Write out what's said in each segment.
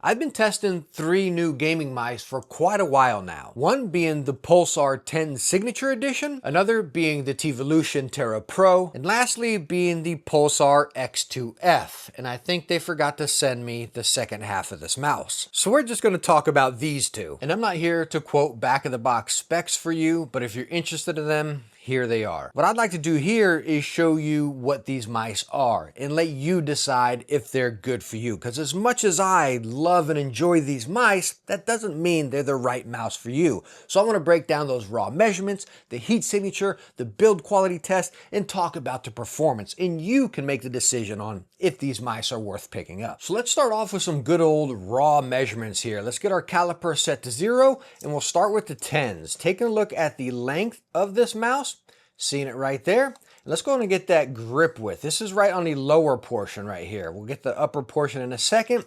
I've been testing 3 new gaming mice for quite a while now. One being the Pulsar Tenz Signature Edition, another being the Teevolution Tera Pro, and lastly being the Pulsar X2F. And I think they forgot to send me the second half of this mouse. So we're just going to talk about these two. And I'm not here to quote back of the box specs for you, but if you're interested in them, here they are. What I'd like to do here is show you what these mice are and let you decide if they're good for you. Because as much as I love and enjoy these mice, that doesn't mean they're the right mouse for you. So I want to break down those raw measurements, the heat signature, the build quality test, and talk about the performance. And you can make the decision on if these mice are worth picking up. So let's start off with some good old raw measurements here. Let's get our caliper set to 0, and we'll start with the Tenz. Taking a look at the length of this mouse, seeing it right there. Let's go and get that grip width. This is right on the lower portion right here. We'll get the upper portion in a second.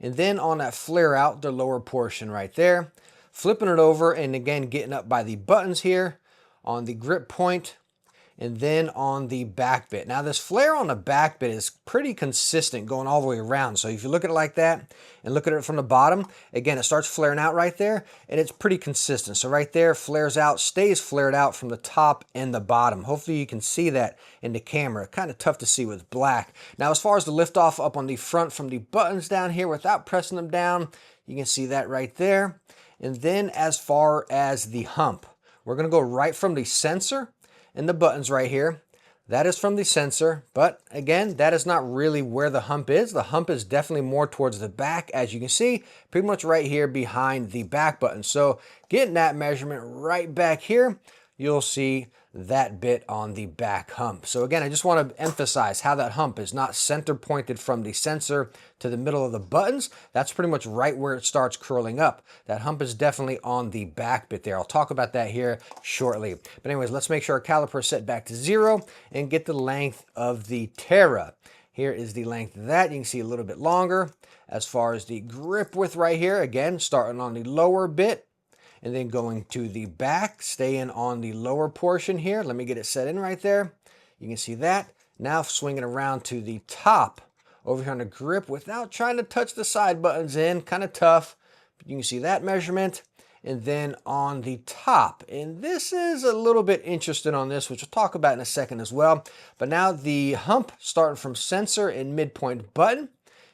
And then on that flare out, the lower portion right there. Flipping it over and again getting up by the buttons here on the grip point and then on the back bit. Now this flare on the back bit is pretty consistent going all the way around. So if you look at it like that and look at it from the bottom, again, it starts flaring out right there and it's pretty consistent. So right there flares out, stays flared out from the top and the bottom. Hopefully you can see that in the camera. Kind of tough to see with black. Now as far as the lift off up on the front from the buttons down here without pressing them down, you can see that right there. And then as far as the hump, we're gonna go right from the sensor and the buttons right here. That is from the sensor, but again, that is not really where the hump is. The hump is definitely more towards the back, as you can see, pretty much right here behind the back button. So getting that measurement right back here, you'll see that bit on the back hump. So again, I just want to emphasize how that hump is not center pointed from the sensor to the middle of the buttons. That's pretty much right where it starts curling up. That hump is definitely on the back bit there. I'll talk about that here shortly. But anyways, let's make sure our caliper is set back to 0 and get the length of the Tera. Here is the length of that. You can see a little bit longer. As far as the grip width right here, again, starting on the lower bit, and then going to the back, staying on the lower portion here. Let me get it set in right there. You can see that. Now swinging around to the top over here on the grip without trying to touch the side buttons in. Kind of tough. But you can see that measurement. And then on the top, and this is a little bit interesting on this, which we'll talk about in a second as well. But now the hump starting from sensor and midpoint button.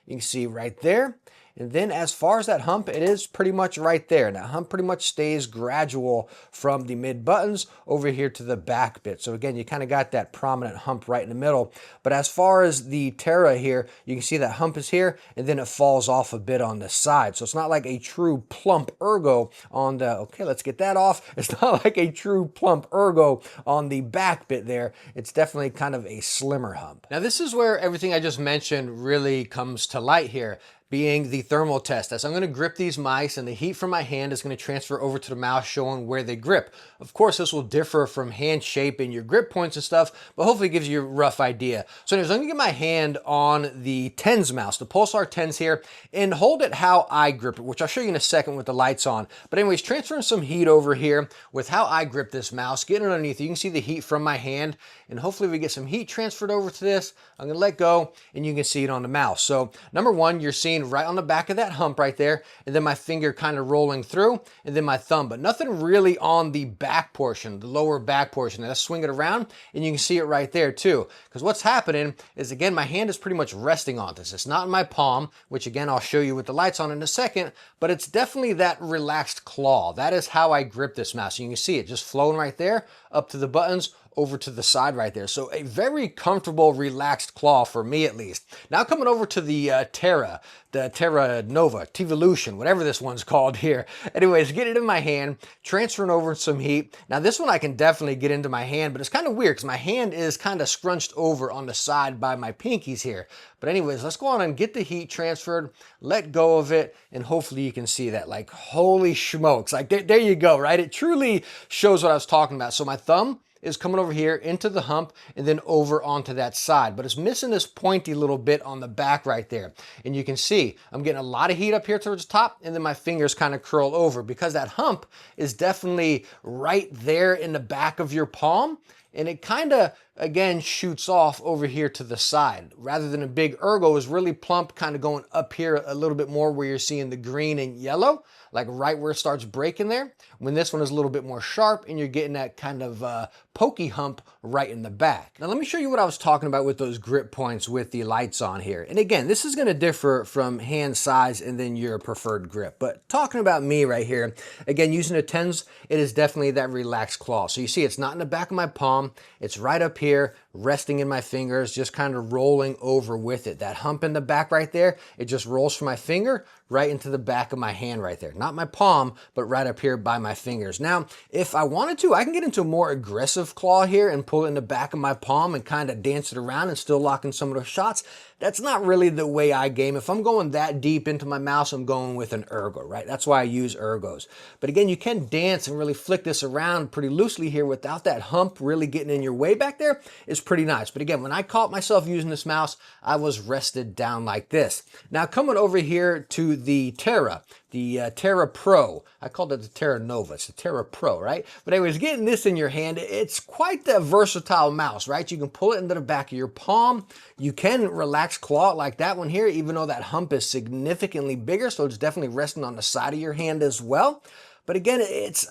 You can see right there. And then as far as that hump, it is pretty much right there. Now hump pretty much stays gradual from the mid buttons over here to the back bit. So again, you kind of got that prominent hump right in the middle. But as far as the Tera here, you can see that hump is here and then it falls off a bit on the side. So it's not like a true plump ergo on the, okay, let's get that off. It's not like a true plump ergo on the back bit there. It's definitely kind of a slimmer hump. Now this is where everything I just mentioned really comes to light here, being the thermal test. As I'm going to grip these mice and the heat from my hand is going to transfer over to the mouse showing where they grip. Of course, this will differ from hand shape and your grip points and stuff, but hopefully it gives you a rough idea. So anyways, I'm going to get my hand on the Tenz mouse, the Pulsar Tenz here, and hold it how I grip it, which I'll show you in a second with the lights on. But anyways, transferring some heat over here with how I grip this mouse, getting it underneath. You can see the heat from my hand, and hopefully we get some heat transferred over to this. I'm going to let go, and you can see it on the mouse. So number one, you're seeing right on the back of that hump right there, and then my finger kind of rolling through, and then my thumb, but nothing really on the back portion, the lower back portion. Now let's swing it around, and you can see it right there too, because what's happening is, again, my hand is pretty much resting on this. It's not in my palm, which again, I'll show you with the lights on in a second, but it's definitely that relaxed claw. That is how I grip this mouse. You can see it just flowing right there, up to the buttons, over to the side right there. So a very comfortable, relaxed claw for me at least. Now coming over to the Tera, the Tera Nova, Teevolution, whatever this one's called here. Anyways, get it in my hand, transferring over some heat. Now this one I can definitely get into my hand, but it's kind of weird because my hand is kind of scrunched over on the side by my pinkies here. But anyways, let's go on and get the heat transferred, let go of it, and hopefully you can see that. Like, holy smokes, like there you go, right? It truly shows what I was talking about. So my thumb is coming over here into the hump and then over onto that side, but it's missing this pointy little bit on the back right there. And you can see I'm getting a lot of heat up here towards the top, and then my fingers kind of curl over because that hump is definitely right there in the back of your palm. and it kind of, again, shoots off over here to the side. Rather than a big ergo, is really plump, kind of going up here a little bit more where you're seeing the green and yellow, like right where it starts breaking there. When this one is a little bit more sharp and you're getting that kind of pokey hump right in the back. Now let me show you what I was talking about with those grip points with the lights on here. And again, this is going to differ from hand size and then your preferred grip. But talking about me right here, again, using a Tenz, it is definitely that relaxed claw. So you see it's not in the back of my palm, it's right up here, resting in my fingers, just kind of rolling over with it. That hump in the back right there, it just rolls from my finger right into the back of my hand right there. Not my palm, but right up here by my fingers. Now, if I wanted to, I can get into a more aggressive claw here and pull it in the back of my palm and kind of dance it around and still lock in some of those shots. That's not really the way I game. If I'm going that deep into my mouse, I'm going with an ergo, right? That's why I use ergos. But again, you can dance and really flick this around pretty loosely here without that hump really getting in your way back there. It's pretty nice. But again, when I caught myself using this mouse, I was rested down like this. Now coming over here to the Tera, the Tera Pro. I called it the Tera Nova. It's the Tera Pro, right? But anyways, getting this in your hand, it's quite the versatile mouse, right? You can pull it into the back of your palm. You can relax claw it like that one here, even though that hump is significantly bigger, so it's definitely resting on the side of your hand as well. But again,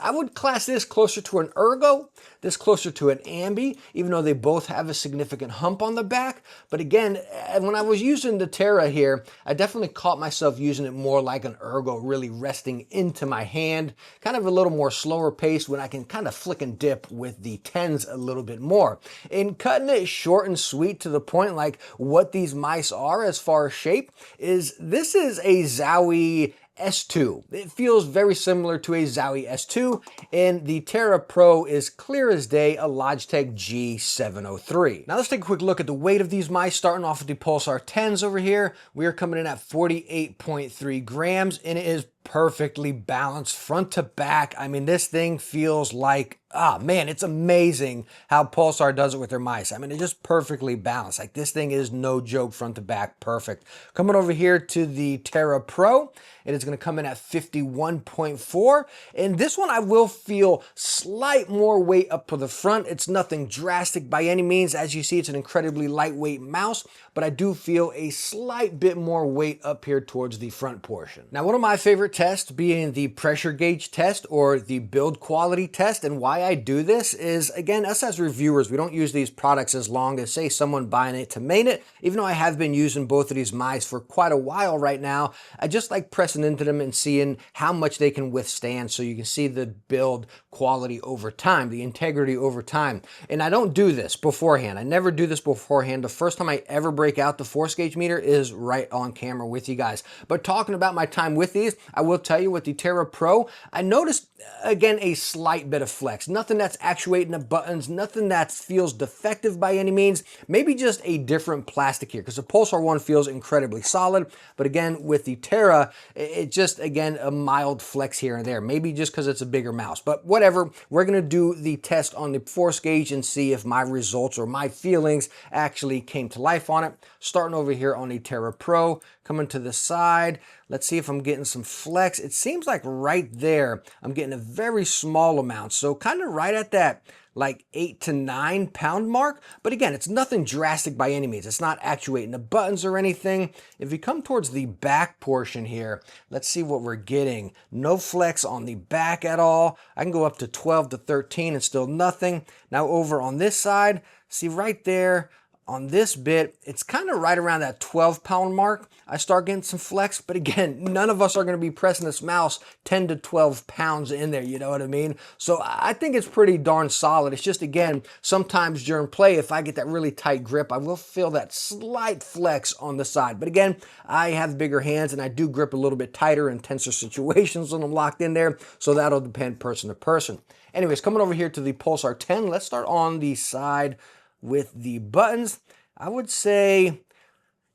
I would class this closer to an ergo, this closer to an ambi, even though they both have a significant hump on the back. But again, when I was using the Tera here, I definitely caught myself using it more like an ergo, really resting into my hand, kind of a little more slower pace when I can kind of flick and dip with the Tenz a little bit more. And cutting it short and sweet to the point, like what these mice are as far as shape, this is a Zowie S2. It feels very similar to a Zowie S2, and the Tera Pro is clear as day a Logitech G703. Now let's take a quick look at the weight of these mice, starting off with the Pulsar Tenz over here. We are coming in at 48.3 grams, and it is perfectly balanced front to back. I mean, this thing feels like, man, it's amazing how Pulsar does it with their mice. I mean, it's just perfectly balanced. Like, this thing is no joke, front to back, perfect. Coming over here to the Tera Pro, it is going to come in at 51.4. And this one, I will feel slight more weight up to the front. It's nothing drastic by any means. As you see, it's an incredibly lightweight mouse, but I do feel a slight bit more weight up here towards the front portion. Now, one of my favorite tests being the pressure gauge test or the build quality test, and why I do this is, again, us as reviewers, we don't use these products as long as, say, someone buying it to main it. Even though I have been using both of these mice for quite a while right now, I just like pressing into them and seeing how much they can withstand, so you can see the build quality over time, the integrity over time. And I don't do this beforehand. I never do this beforehand. The first time I ever break out the force gauge meter is right on camera with you guys. But talking about my time with these, I will tell you with the Tera Pro, I noticed, again, a slight bit of flex. Nothing that's actuating the buttons, nothing that feels defective by any means. Maybe just a different plastic here, because the Pulsar one feels incredibly solid. But again, with the Tera, it just, again, a mild flex here and there. Maybe just because it's a bigger mouse. But whatever, we're going to do the test on the force gauge and see if my results or my feelings actually came to life on it. Starting over here on the Tera Pro, coming to the side. Let's see if I'm getting some flex. It seems like right there, I'm getting a very small amount. So kind of right at that like 8 to 9 pound mark. But again, it's nothing drastic by any means. It's not actuating the buttons or anything. If you come towards the back portion here, let's see what we're getting. No flex on the back at all. I can go up to 12 to 13 and still nothing. Now over on this side, see right there, on this bit, it's kind of right around that 12 pound mark. I start getting some flex, but again, none of us are going to be pressing this mouse 10 to 12 pounds in there, you know what I mean? So I think it's pretty darn solid. It's just, again, sometimes during play, if I get that really tight grip, I will feel that slight flex on the side. But again, I have bigger hands and I do grip a little bit tighter in tenser situations when I'm locked in there, so that'll depend person to person. Anyways, coming over here to the Pulsar 10, let's start on the side with the buttons. I would say,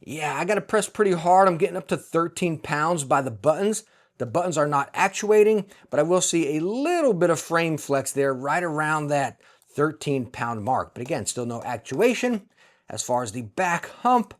yeah, I got to press pretty hard. I'm getting up to 13 pounds by the buttons. The buttons are not actuating, but I will see a little bit of frame flex there right around that 13 pound mark. But again, still no actuation. As far as the back hump,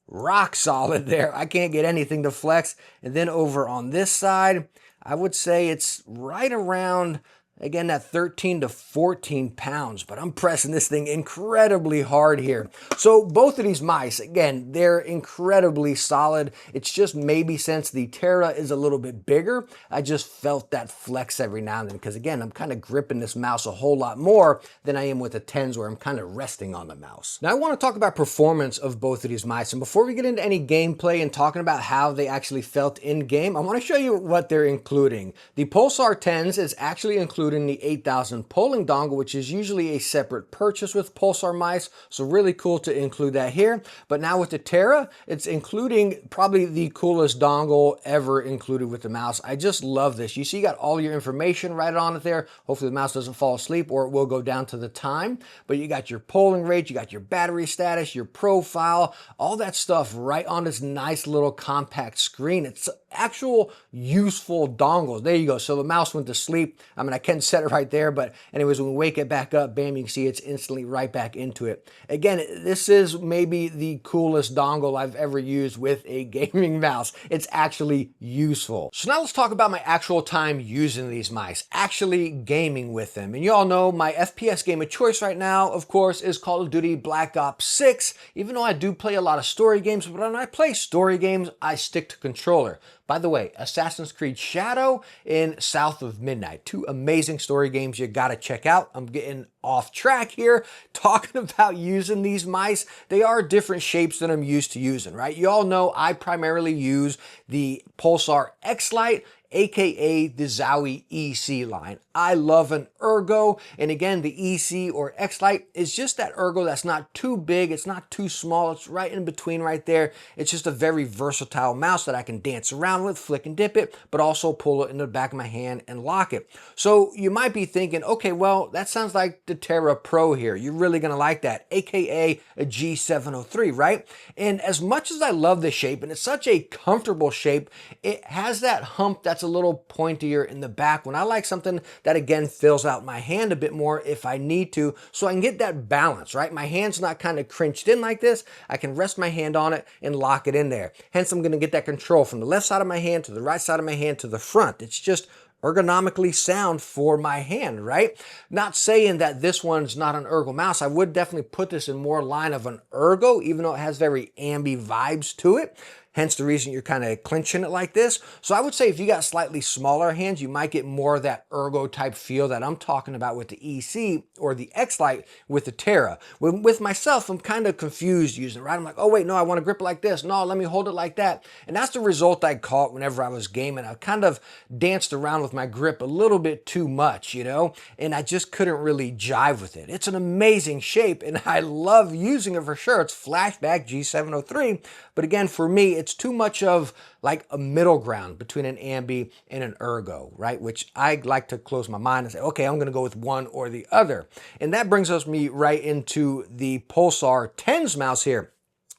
rock solid there. I can't get anything to flex. And then over on this side, I would say it's right around Again, that 13 to 14 pounds, but I'm pressing this thing incredibly hard here. So both of these mice, again, they're incredibly solid. It's just maybe since the Tera is a little bit bigger, I just felt that flex every now and then, because again, I'm kind of gripping this mouse a whole lot more than I am with the Tenz, where I'm kind of resting on the mouse. Now I want to talk about performance of both of these mice, and before we get into any gameplay and talking about how they actually felt in game, I want to show you what they're including. The Pulsar Tenz is actually including the 8000 polling dongle, which is usually a separate purchase with Pulsar mice, so really cool to include that here. But now with the Tera, it's including probably the coolest dongle ever included with the mouse. I just love this. You see, you got all your information right on it there. Hopefully the mouse doesn't fall asleep, or it will go down to the time. But you got your polling rate, you got your battery status, your profile, all that stuff right on this nice little compact screen. It's actual useful dongles. There you go. So the mouse went to sleep. I mean, I can set it right there, but anyways, when we wake it back up, bam, you can see it's instantly right back into it. Again, this is maybe the coolest dongle I've ever used with a gaming mouse. It's actually useful. So now let's talk about my actual time using these mice, actually gaming with them. And you all know my FPS game of choice right now, of course, is Call of Duty Black Ops 6, even though I do play a lot of story games. But when I play story games, I stick to controller. By the way, Assassin's Creed Shadow and South of Midnight, two amazing story games you gotta check out. I'm getting off track here talking about using these mice. They are different shapes than I'm used to using, right? You all know I primarily use the Pulsar X-Lite, aka the Zowie EC line. I love an ergo, and again, the EC or X-Lite is just that ergo that's not too big, it's not too small, it's right in between right there. It's just a very versatile mouse that I can dance around with, flick and dip it, but also pull it into the back of my hand and lock it. So you might be thinking, okay, well, that sounds like the Tera Pro here. You're really gonna like that, aka a G703, right? And as much as I love this shape, and it's such a comfortable shape, it has that hump that's a little pointier in the back when I like something that again fills out my hand a bit more if I need to, so I can get that balance, right? My hand's not kind of crinched in like this. I can rest my hand on it and lock it in there. Hence, I'm gonna get that control from the left side of my hand to the right side of my hand to the front. It's just ergonomically sound for my hand, right? Not saying that this one's not an ergo mouse. I would definitely put this in more line of an ergo, even though it has very ambi vibes to it. Hence the reason you're kind of clinching it like this. So I would say if you got slightly smaller hands, you might get more of that ergo type feel that I'm talking about with the EC or the X-Lite with the Tera. With myself, I'm kind of confused using it, right? I'm like, oh wait, no, I want to grip it like this. No, let me hold it like that. And that's the result I caught whenever I was gaming. I kind of danced around with my grip a little bit too much, you know, and I just couldn't really jive with it. It's an amazing shape and I love using it for sure. It's flashback G703, but again, for me, it's too much of like a middle ground between an ambi and an ergo, right? Which I like to close my mind and say, okay, I'm going to go with one or the other. And that brings me right into the Pulsar Tenz mouse here,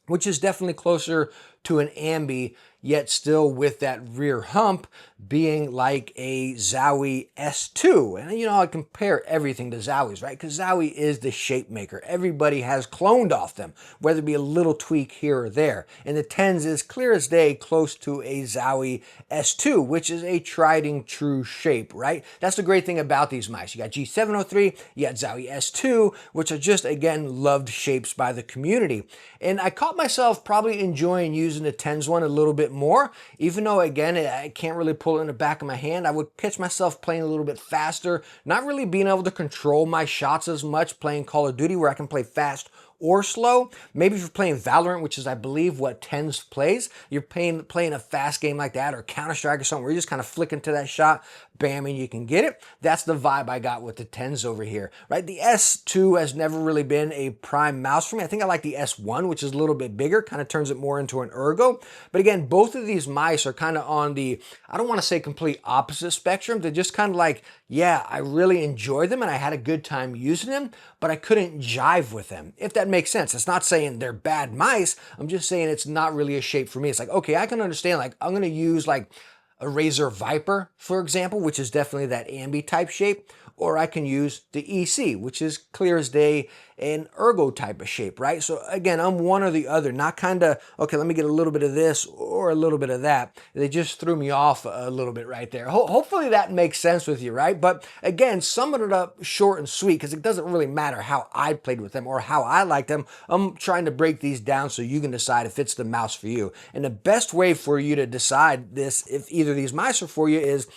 which is definitely closer to an ambi, yet still with that rear hump being like a Zowie S2. And you know, I compare everything to Zowies, right? Because Zowie is the shape maker. Everybody has cloned off them, whether it be a little tweak here or there. And the Tenz is clear as day close to a Zowie S2, which is a tried and true shape, right? That's the great thing about these mice. You got G703, you got Zowie S2, which are just, again, loved shapes by the community. And I caught myself probably enjoying using the Tenz one a little bit more, even though, again, I can't really pull it in the back of my hand. I would catch myself playing a little bit faster, not really being able to control my shots as much playing Call of Duty, where I can play fast or slow. Maybe if you're playing Valorant, which is, I believe, what Tenz plays, you're playing a fast game like that, or Counter-Strike or something, where you're just kind of flicking to that shot, bam, and you can get it. That's the vibe I got with the Tenz over here, right? The S2 has never really been a prime mouse for me. I think I like the S1, which is a little bit bigger, kind of turns it more into an ergo. But again, both of these mice are kind of on the, I don't want to say complete opposite spectrum. They're just kind of like, yeah, I really enjoy them and I had a good time using them, but I couldn't jive with them, if that makes sense. It's not saying they're bad mice. I'm just saying it's not really a shape for me. It's like, okay, I can understand, like, I'm going to use like a Razer Viper, for example, which is definitely that ambi type shape, or I can use the EC, which is clear as day, an ergo type of shape, right? So again, I'm one or the other, not kind of, okay, let me get a little bit of this or a little bit of that. They just threw me off a little bit right there. Hopefully that makes sense with you, right? But again, summing it up short and sweet, because it doesn't really matter how I played with them or how I like them. I'm trying to break these down so you can decide if it's the mouse for you. And the best way for you to decide this, if either of these mice are for you, is,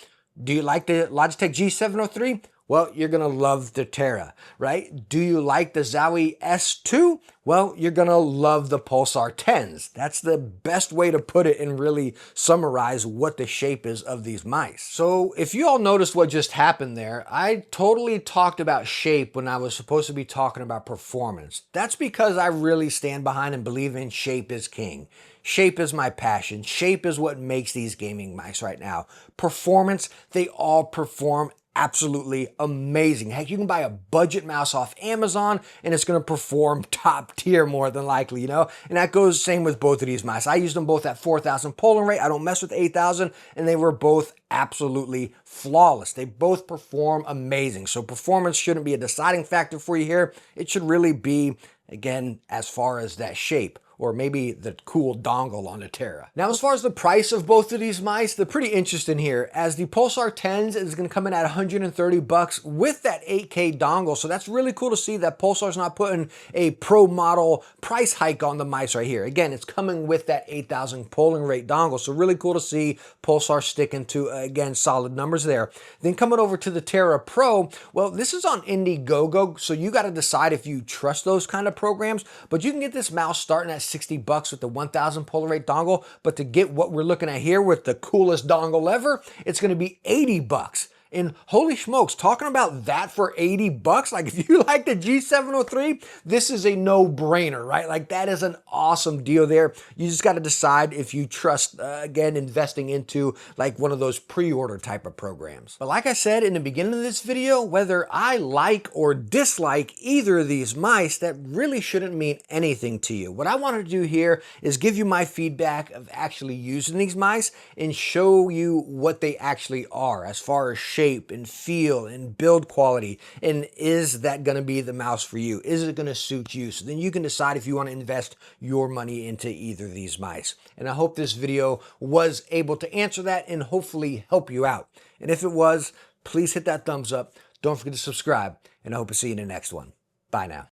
do you like the Logitech G703? Well, you're going to love the Tera, right? Do you like the Zowie S2? Well, you're going to love the Pulsar Tenz. That's the best way to put it and really summarize what the shape is of these mice. So if you all noticed what just happened there, I totally talked about shape when I was supposed to be talking about performance. That's because I really stand behind and believe in shape is king. Shape is my passion. Shape is what makes these gaming mice right now. Performance, they all perform absolutely amazing. Heck, you can buy a budget mouse off Amazon and it's going to perform top tier more than likely, you know? And that goes same with both of these mice. I used them both at 4,000 polling rate. I don't mess with 8,000, and they were both absolutely flawless. They both perform amazing. So performance shouldn't be a deciding factor for you here. It should really be, again, as far as that shape, or maybe the cool dongle on the Tera. Now, as far as the price of both of these mice, they're pretty interesting here, as the Pulsar Tenz is going to come in at 130 bucks with that 8K dongle. So that's really cool to see that Pulsar's not putting a pro model price hike on the mice right here. Again, it's coming with that 8,000 polling rate dongle. So really cool to see Pulsar sticking to, again, solid numbers there. Then coming over to the Tera Pro, well, this is on Indiegogo, so you got to decide if you trust those kind of programs, but you can get this mouse starting at 60 bucks with the 1,000 polling rate dongle, but to get what we're looking at here with the coolest dongle ever, it's going to be 80 bucks. And holy smokes, talking about that for 80 bucks, like if you like the G703, this is a no-brainer, right? Like that is an awesome deal there. You just got to decide if you trust, again, investing into like one of those pre-order type of programs. But like I said in the beginning of this video, whether I like or dislike either of these mice, that really shouldn't mean anything to you. What I want to do here is give you my feedback of actually using these mice and show you what they actually are as far as shape and feel and build quality, and is that going to be the mouse for you? Is it going to suit you? So then you can decide if you want to invest your money into either of these mice. And I hope this video was able to answer that and hopefully help you out. And if it was, please hit that thumbs up. Don't forget to subscribe, and I hope to see you in the next one. Bye now.